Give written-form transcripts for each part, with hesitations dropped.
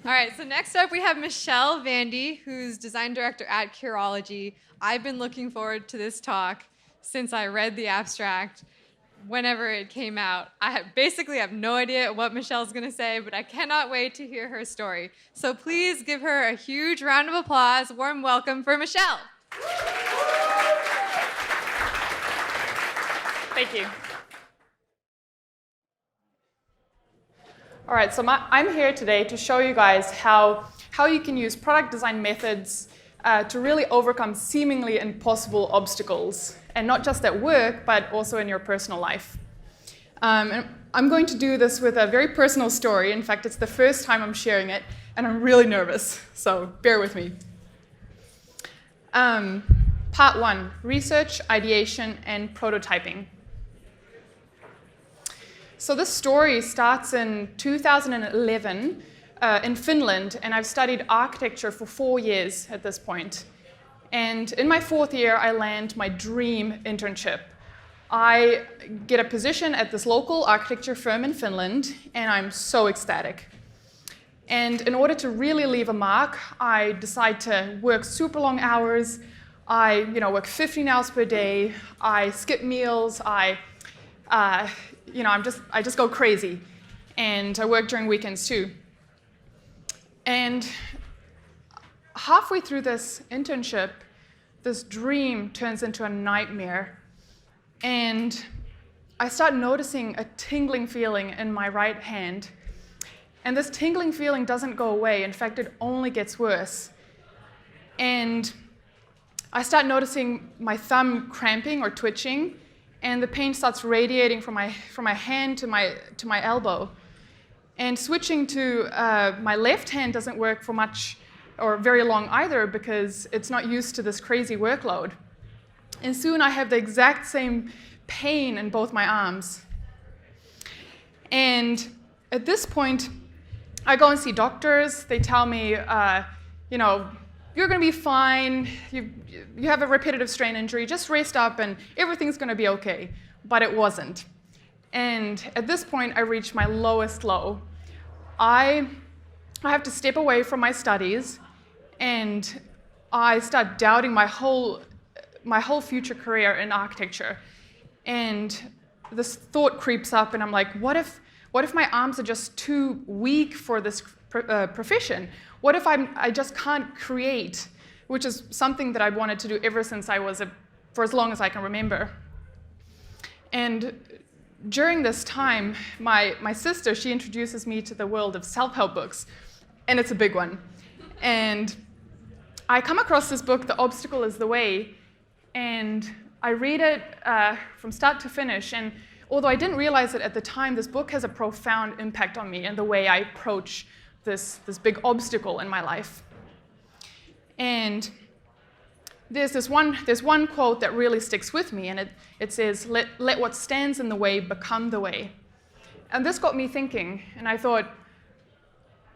All right, so next up we have Michelle Vandy, who's design director at Curology. I've been looking forward to this talk since I read the abstract whenever it came out. Basically have no idea what Michelle's going to say, but I cannot wait to hear her story. So please give her a huge round of applause, warm welcome for Michelle. Thank you. All right, so I'm here today to show you guys how you can use product design methods to really overcome seemingly impossible obstacles, and not just at work, but also in your personal life. And I'm going to do this with a very personal story. In fact, it's the first time I'm sharing it, and I'm really nervous, so bear with me. Part 1, research, ideation, and prototyping. So this story starts in 2011 in Finland, and I've studied architecture for 4 years at this point. And in my 4th year, I land my dream internship. I get a position at this local architecture firm in Finland, and I'm so ecstatic. And in order to really leave a mark, I decide to work super long hours. I work 15 hours per day. I skip meals. I just go crazy, and I work during weekends too. And halfway through this internship, this dream turns into a nightmare, and I start noticing a tingling feeling in my right hand. And this tingling feeling doesn't go away. In fact, it only gets worse. And I start noticing my thumb cramping or twitching, and the pain starts radiating from my hand to my elbow. And switching to my left hand doesn't work for much or very long either, because it's not used to this crazy workload. And soon I have the exact same pain in both my arms. And at this point, I go and see doctors. They tell me, you're going to be fine. You have a repetitive strain injury. Just rest up and everything's going to be okay. But it wasn't. And at this point, I reached my lowest low. I have to step away from my studies, and I start doubting my whole future career in architecture. And this thought creeps up, and I'm like, what if my arms are just too weak for this profession? What if I just can't create, which is something that I wanted to do ever since for as long as I can remember. And during this time, my sister, she introduces me to the world of self-help books, and it's a big one. And I come across this book, The Obstacle is the Way, and I read it from start to finish. And although I didn't realize it at the time, this book has a profound impact on me and the way I approach this big obstacle in my life. And there's one quote that really sticks with me, and it says, let what stands in the way become the way. And this got me thinking, and I thought,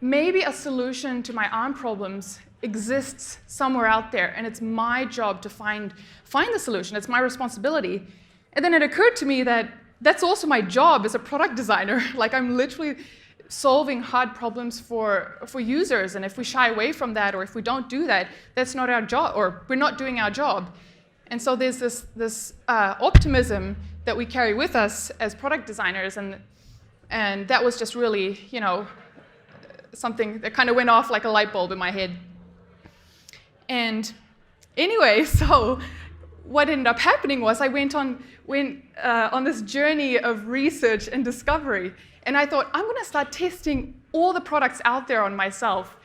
maybe a solution to my arm problems exists somewhere out there, and it's my job to find the solution. It's my responsibility. And then it occurred to me that that's also my job as a product designer. Like, I'm literally solving hard problems for users, and if we shy away from that, or if we don't do that, that's not our job, or we're not doing our job. And so there's this optimism that we carry with us as product designers, and that was just really, something that kind of went off like a light bulb in my head. And anyway, so what ended up happening was I went on this journey of research and discovery. And I thought, I'm going to start testing all the products out there on myself.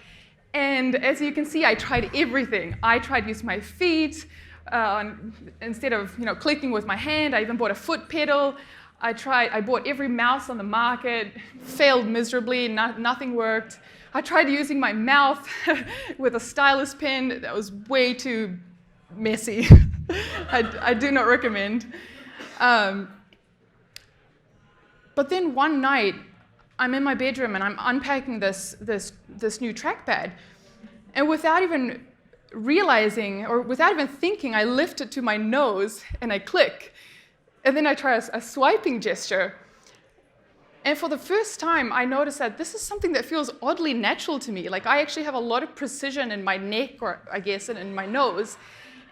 And as you can see, I tried everything. I tried using my feet instead of clicking with my hand. I even bought a foot pedal. I bought every mouse on the market, failed miserably, nothing worked. I tried using my mouth with a stylus pen. That was way too messy. I do not recommend. But then one night, I'm in my bedroom and I'm unpacking this new trackpad. And without even realizing, or without even thinking, I lift it to my nose and I click. And then I try a swiping gesture. And for the first time, I noticed that this is something that feels oddly natural to me. Like I actually have a lot of precision in my neck, or I guess, and in my nose.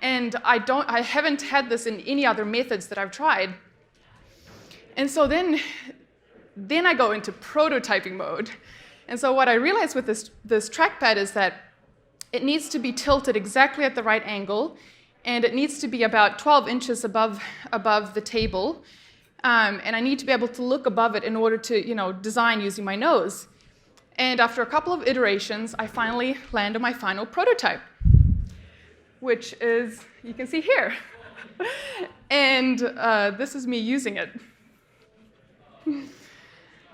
And I haven't had this in any other methods that I've tried. And so then I go into prototyping mode. And so what I realized with this trackpad is that it needs to be tilted exactly at the right angle, and it needs to be about 12 inches above the table. And I need to be able to look above it in order to, design using my nose. And after a couple of iterations, I finally land on my final prototype, which is, you can see here. And this is me using it.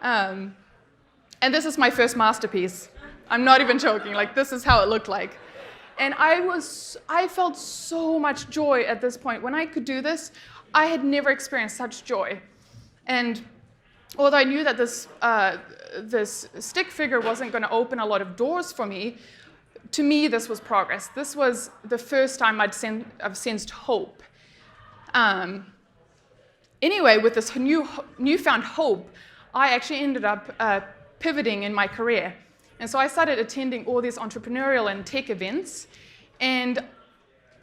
And this is my first masterpiece. I'm not even joking. Like, this is how it looked like. And I felt so much joy at this point. When I could do this, I had never experienced such joy. And although I knew that this stick figure wasn't going to open a lot of doors for me, to me, this was progress. This was the first time I've sensed hope. Anyway, with this newfound hope, I actually ended up pivoting in my career. And so I started attending all these entrepreneurial and tech events, and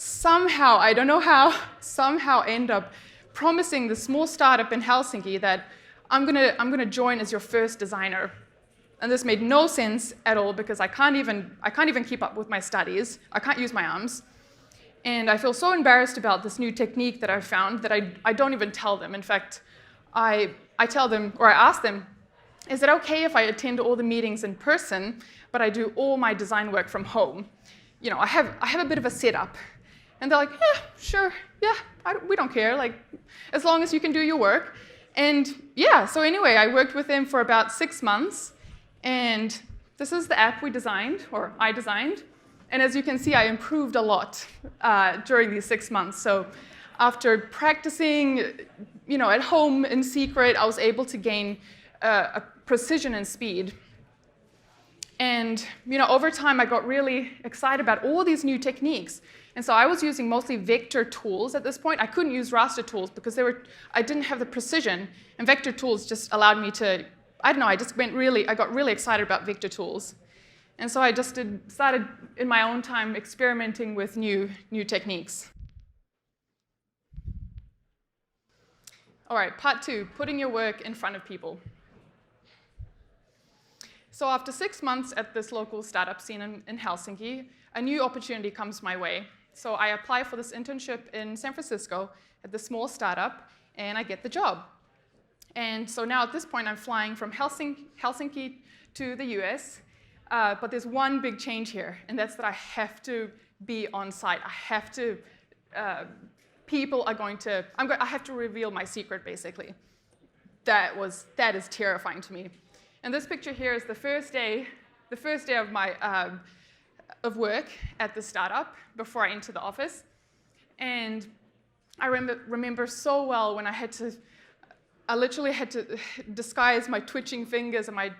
somehow, I don't know how, somehow end up promising the small startup in Helsinki that I'm gonna join as your first designer. And this made no sense at all because I can't even keep up with my studies. I can't use my arms. And I feel so embarrassed about this new technique that I've found that I don't even tell them. In fact, I tell them, or I ask them, is it okay if I attend all the meetings in person, but I do all my design work from home? I have a bit of a setup. And they're like, yeah, sure, yeah, we don't care, like, as long as you can do your work. And yeah, so anyway, I worked with them for about 6 months, and this is the app we designed, or I designed. And as you can see, I improved a lot during these 6 months. So after practicing, at home in secret, I was able to gain a precision and speed. And over time, I got really excited about all these new techniques. And so I was using mostly vector tools at this point. I couldn't use raster tools because I didn't have the precision. And vector tools just allowed me to, I don't know, I got really excited about vector tools. And so I just started in my own time experimenting with new techniques. All right, part 2, putting your work in front of people. So after 6 months at this local startup scene in Helsinki, a new opportunity comes my way. So I apply for this internship in San Francisco at this small startup, and I get the job. And so now at this point, I'm flying from Helsinki to the US, but there's one big change here, and that's that I have to be on site. I have to, I have to reveal my secret, basically. That is terrifying to me. And this picture here is the first day of my of work at the startup before I enter the office. And I remember so well when I literally had to disguise my twitching fingers and my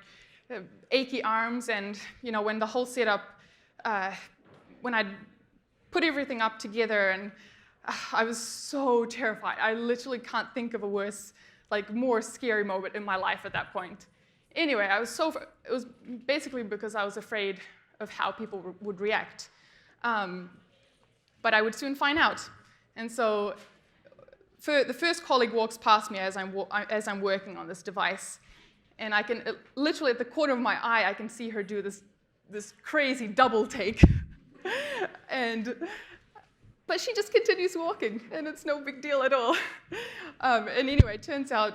achy arms, and when the whole setup, when I put everything up together, and I was so terrified. I literally can't think of a worse, more scary moment in my life at that point. Anyway, it was basically because I was afraid of how people would react. But I would soon find out. And so the first colleague walks past me as I'm working on this device. And I can, literally at the corner of my eye, I can see her do this crazy double take. But she just continues walking, and it's no big deal at all. And anyway, it turns out,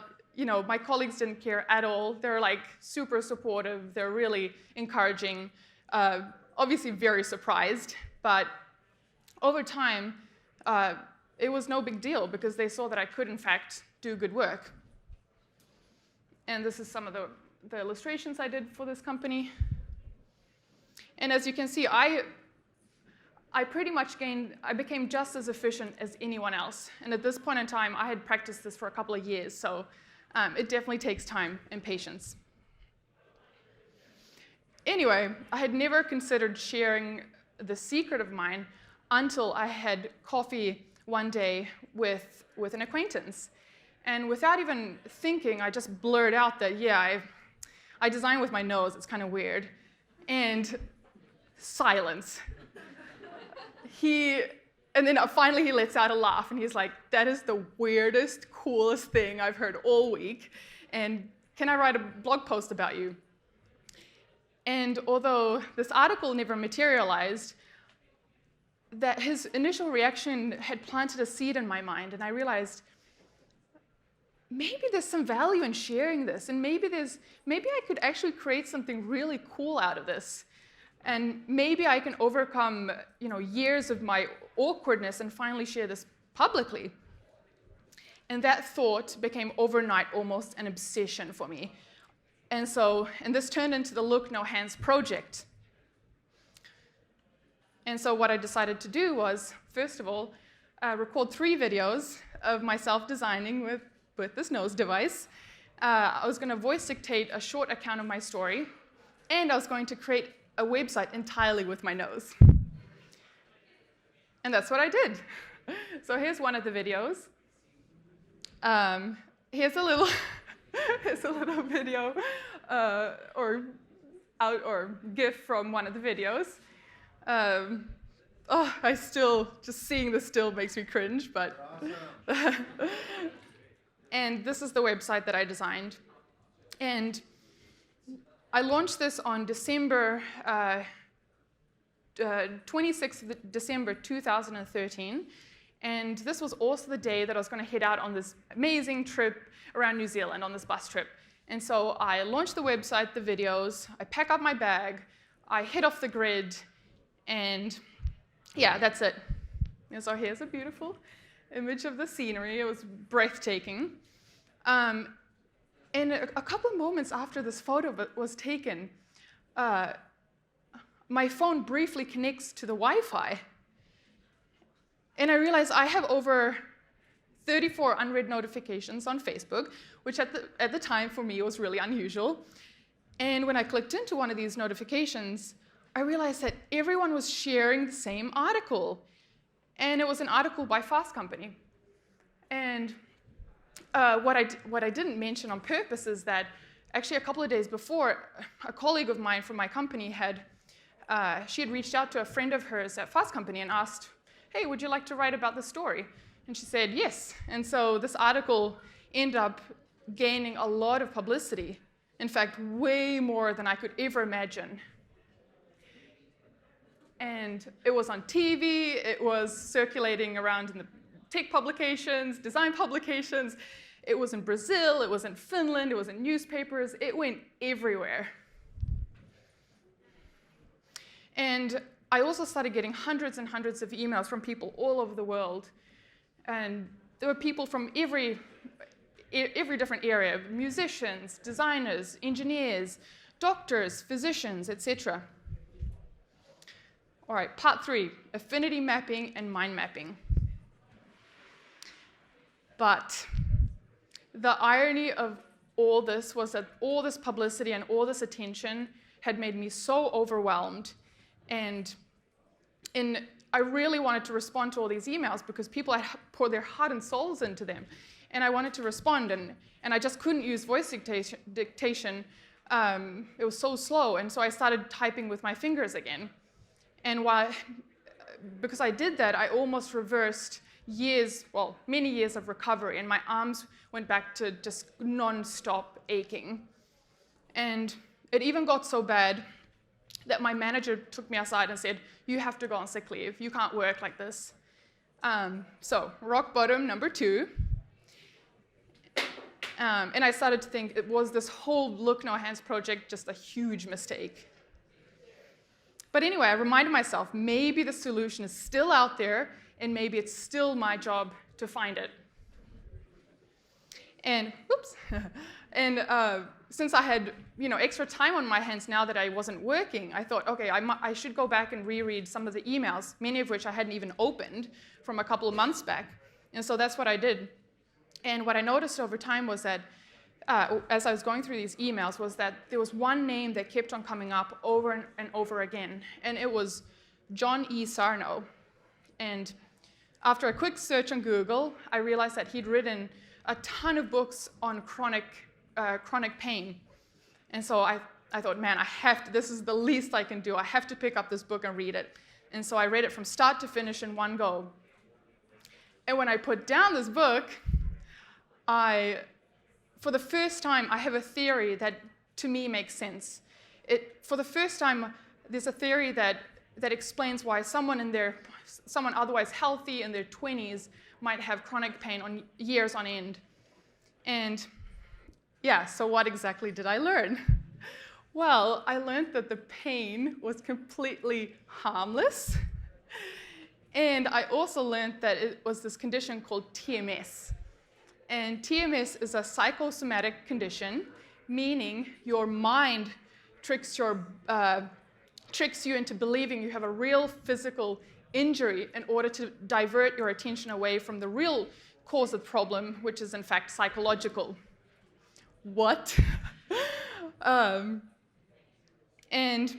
my colleagues didn't care at all. They're super supportive. They're really encouraging. Obviously very surprised, but over time, it was no big deal because they saw that I could, in fact, do good work. And this is some of the illustrations I did for this company. And as you can see, I pretty much I became just as efficient as anyone else. And at this point in time, I had practiced this for a couple of years, so it definitely takes time and patience. Anyway, I had never considered sharing the secret of mine until I had coffee one day with an acquaintance. And without even thinking, I just blurred out that, yeah, I design with my nose. It's kind of weird. And silence. And then finally he lets out a laugh, and he's like, that is the weirdest, coolest thing I've heard all week. And can I write a blog post about you? And although this article never materialized, that his initial reaction had planted a seed in my mind, and I realized, maybe there's some value in sharing this, and maybe I could actually create something really cool out of this. And maybe I can overcome, years of my awkwardness and finally share this publicly. And that thought became overnight almost an obsession for me. And this turned into the Look No Hands project. And so what I decided to do was, first of all, record 3 videos of myself designing with this nose device. I was going to voice dictate a short account of my story, and I was going to create a website entirely with my nose. And that's what I did. So here's one of the videos. Here's a little video or GIF from one of the videos. Just seeing this still makes me cringe, but. Awesome. And this is the website that I designed. And I launched this on December 26th of December 2013. And this was also the day that I was going to head out on this amazing trip around New Zealand on this bus trip. And so I launched the website, the videos, I pack up my bag, I head off the grid, and yeah, that's it. And so here's a beautiful image of the scenery. It was breathtaking. And a couple of moments after this photo was taken, my phone briefly connects to the Wi-Fi. And I realize I have over 34 unread notifications on Facebook, which at the time for me was really unusual. And when I clicked into one of these notifications, I realized that everyone was sharing the same article. And it was an article by Fast Company. And what I didn't mention on purpose is that actually a couple of days before, a colleague of mine from my company she had reached out to a friend of hers at Fast Company and asked, hey, would you like to write about this story? And she said, yes. And so this article ended up gaining a lot of publicity. In fact, way more than I could ever imagine. And it was on TV, it was circulating around in the tech publications, design publications. It was in Brazil, it was in Finland, it was in newspapers. It went everywhere. And I also started getting hundreds and hundreds of emails from people all over the world. And there were people from every different area, musicians, designers, engineers, doctors, physicians, etc. All right, part 3, affinity mapping and mind mapping. But the irony of all this was that all this publicity and all this attention had made me so overwhelmed. And I really wanted to respond to all these emails because people had poured their heart and souls into them. And I wanted to respond, and I just couldn't use voice dictation. It was so slow, and so I started typing with my fingers again. And because I did that, I almost reversed many years of recovery, and my arms went back to just non-stop aching. And it even got so bad that my manager took me aside and said, you have to go on sick leave. You can't work like this. So rock bottom number 2. And I started to think, was this whole Look No Hands project just a huge mistake? But anyway, I reminded myself, maybe the solution is still out there, and maybe it's still my job to find it. And, since I had extra time on my hands now that I wasn't working, I thought, okay, I should go back and reread some of the emails, many of which I hadn't even opened from a couple of months back. And so that's what I did. And what I noticed over time was that, as I was going through these emails, was that there was one name that kept on coming up over and over again, and it was John E. Sarno. And after a quick search on Google, I realized that he'd written a ton of books on chronic pain. And so I thought, man, this is the least I can do. I have to pick up this book and read it. And so I read it from start to finish in one go. And when I put down this book, for the first time, I have a theory that to me makes sense. For the first time, there's a theory that explains why someone otherwise healthy in their 20s might have chronic pain on years on end. And yeah, so what exactly did I learn? Well, I learned that the pain was completely harmless. And I also learned that it was this condition called TMS. And TMS is a psychosomatic condition, meaning your mind tricks you into believing you have a real physical injury in order to divert your attention away from the real cause of the problem, which is in fact psychological. What? And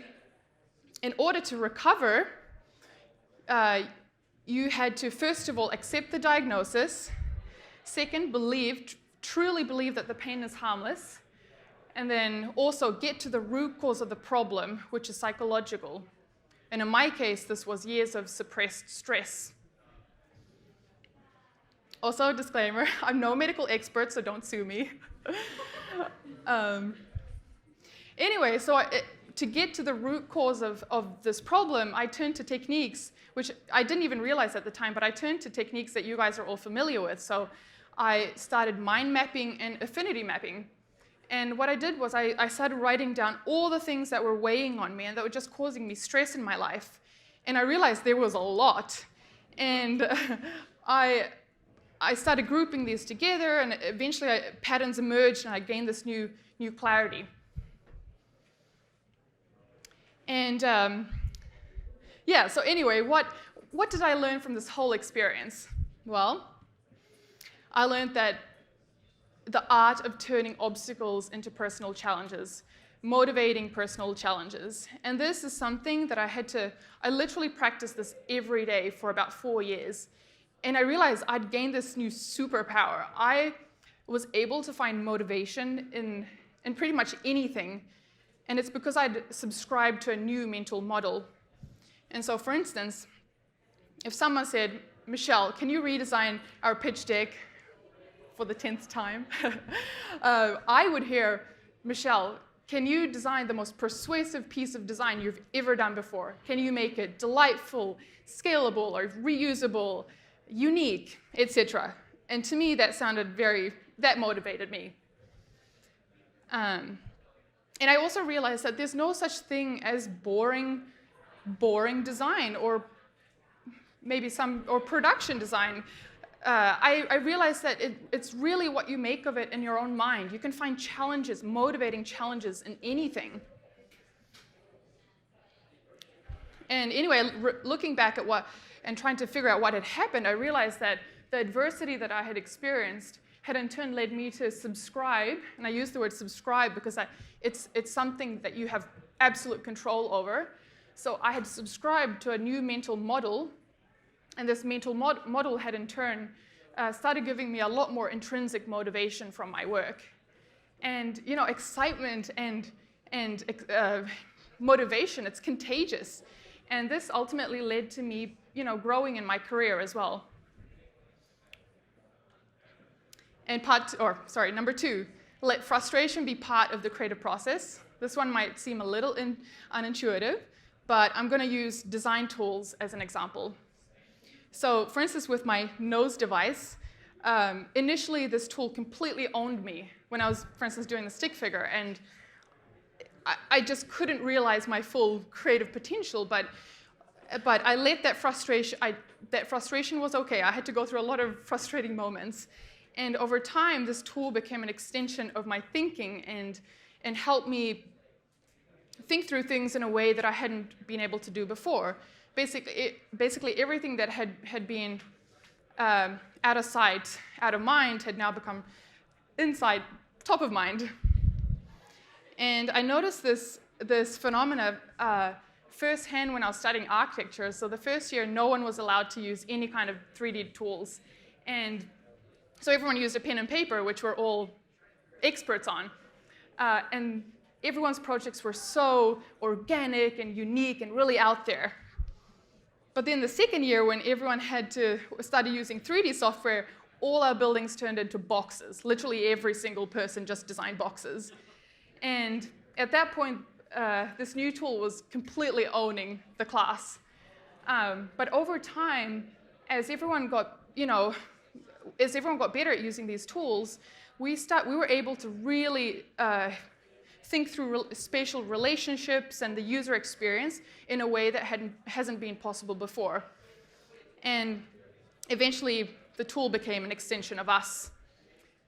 in order to recover, you had to, first of all, accept the diagnosis. Second, truly believe that the pain is harmless. And then also get to the root cause of the problem, which is psychological. And in my case, this was years of suppressed stress. Also, a disclaimer, I'm no medical expert, so don't sue me. Anyway, so to get to the root cause of this problem, I turned to techniques, which I didn't even realize at the time, but I turned to techniques that you guys are all familiar with. So I started mind mapping and affinity mapping. And what I did was I started writing down all the things that were weighing on me and that were just causing me stress in my life. And I realized there was a lot. And I started grouping these together, and eventually patterns emerged, and I gained this new clarity. And yeah, so anyway, what did I learn from this whole experience? Well, I learned that the art of turning obstacles into personal challenges, motivating personal challenges. And this is something that I literally practiced this every day for about 4 years. And I realized I'd gained this new superpower. I was able to find motivation in pretty much anything. And it's because I'd subscribed to a new mental model. And so, for instance, if someone said, Michelle, can you redesign our pitch deck for the 10th time? I would hear, Michelle, can you design the most persuasive piece of design you've ever done before? Can you make it delightful, scalable, or reusable, unique, etc.? And to me, that motivated me. And I also realized that there's no such thing as boring design or production design. I realized that it's really what you make of it in your own mind. You can find challenges, motivating challenges in anything. And anyway, looking back at and trying to figure out what had happened, I realized that the adversity that I had experienced had in turn led me to subscribe, and I use the word subscribe because it's something that you have absolute control over. So I had subscribed to a new mental model, and this mental model had in turn started giving me a lot more intrinsic motivation from my work. And excitement and motivation, it's contagious. And this ultimately led to me growing in my career as well. And number 2, let frustration be part of the creative process. This one might seem a little unintuitive, but I'm going to use design tools as an example. So, for instance, with my nose device, initially this tool completely owned me when I was, for instance, doing the stick figure, and I just couldn't realize my full creative potential, but I let that frustration, that frustration was okay. I had to go through a lot of frustrating moments. And over time, this tool became an extension of my thinking and helped me think through things in a way that I hadn't been able to do before. Basically everything that had been out of sight, out of mind, had now become inside, top of mind. And I noticed this phenomena firsthand when I was studying architecture. So the first year, no one was allowed to use any kind of 3D tools. And So everyone used a pen and paper, which we're all experts on. And everyone's projects were so organic and unique and really out there. But then the second year, when everyone had to start using 3D software, all our buildings turned into boxes. Literally every single person just designed boxes. And at that point, this new tool was completely owning the class. But over time, as everyone got better at using these tools, we were able to really think through spatial relationships and the user experience in a way that hasn't been possible before. And eventually, the tool became an extension of us.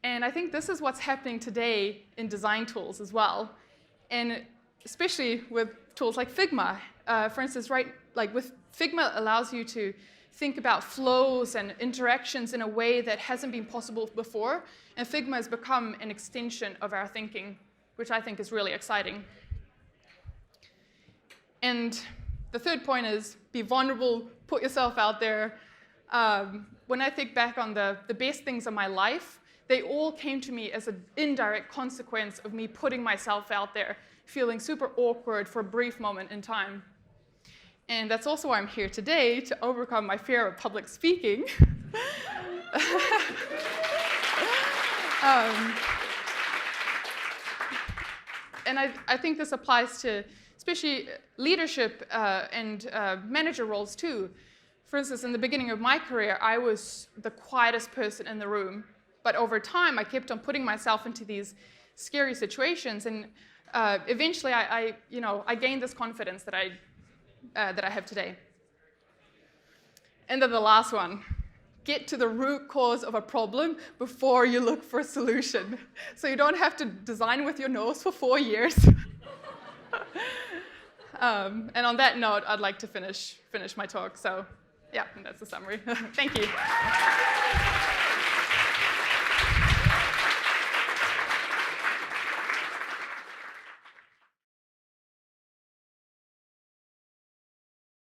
And I think this is what's happening today in design tools as well. And especially with tools like Figma. For instance, with Figma allows you to think about flows and interactions in a way that hasn't been possible before. And Figma has become an extension of our thinking, which I think is really exciting. And the third point is be vulnerable, put yourself out there. When I think back on the best things of my life, they all came to me as an indirect consequence of me putting myself out there, feeling super awkward for a brief moment in time. And that's also why I'm here today, to overcome my fear of public speaking. And I think this applies to especially leadership and manager roles too. For instance, in the beginning of my career, I was the quietest person in the room. But over time, I kept on putting myself into these scary situations, and eventually, I gained this confidence that I have today. And then the last one: get to the root cause of a problem before you look for a solution. So you don't have to design with your nose for 4 years. And on that note, I'd like to finish my talk. So, yeah, that's the summary. Thank you.